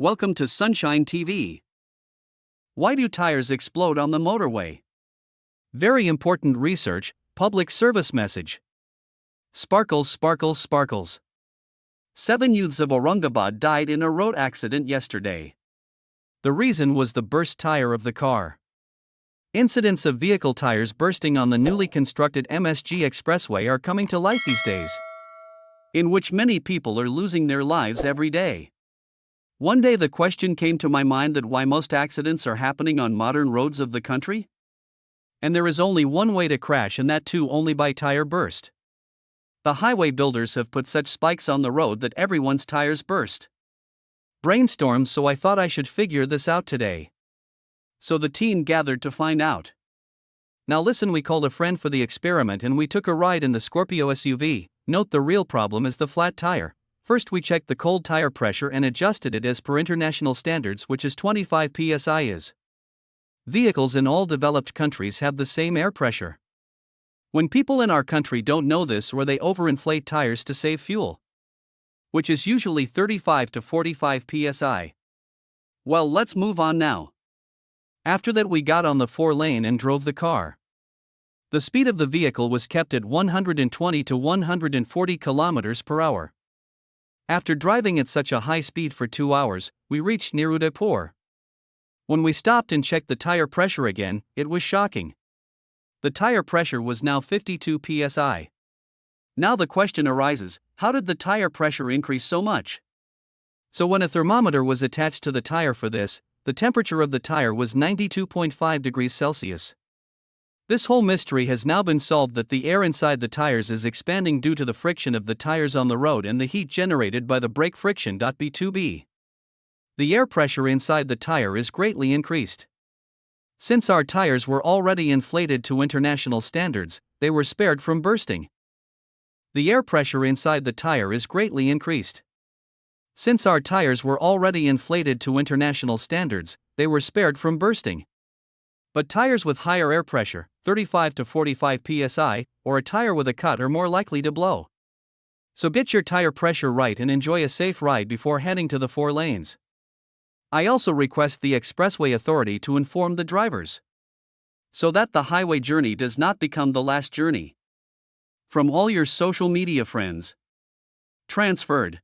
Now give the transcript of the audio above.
Welcome to Sunshine TV. Why do tires explode on the motorway? Very important research, public service message. Sparkles, sparkles, sparkles. 7 youths of Aurangabad died in a road accident yesterday. The reason was the burst tire of the car. Incidents of vehicle tires bursting on the newly constructed MSG Expressway are coming to light these days, in which many people are losing their lives every day. One day the question came to my mind that why most accidents are happening on modern roads of the country? And there is only one way to crash, and that too only by tire burst. The highway builders have put such spikes on the road that everyone's tires burst. Brainstormed, so I thought I should figure this out today. So the team gathered to find out. Now listen, we called a friend for the experiment and we took a ride in the Scorpio SUV. Note the real problem is the flat tire. First we checked the cold tire pressure and adjusted it as per international standards, which is 25 psi. Vehicles in all developed countries have the same air pressure. When people in our country don't know this, or they overinflate tires to save fuel, which is usually 35 to 45 psi. Well, let's move on now. After that we got on the 4-lane and drove the car. The speed of the vehicle was kept at 120 to 140 kilometers per hour. After driving at such a high speed for 2 hours, we reached near Udaipur. When we stopped and checked the tire pressure again, it was shocking. The tire pressure was now 52 psi. Now the question arises, how did the tire pressure increase so much? So when a thermometer was attached to the tire for this, the temperature of the tire was 92.5 degrees Celsius. This whole mystery has now been solved, that the air inside the tires is expanding due to the friction of the tires on the road and the heat generated by the brake friction. B2B. The air pressure inside the tire is greatly increased. Since our tires were already inflated to international standards, they were spared from bursting. The air pressure inside the tire is greatly increased. Since our tires were already inflated to international standards, they were spared from bursting. But tires with higher air pressure, 35 to 45 psi, or a tire with a cut are more likely to blow. So get your tire pressure right and enjoy a safe ride before heading to the 4 lanes. I also request the Expressway Authority to inform the drivers, so that the highway journey does not become the last journey. From all your social media friends. Transferred.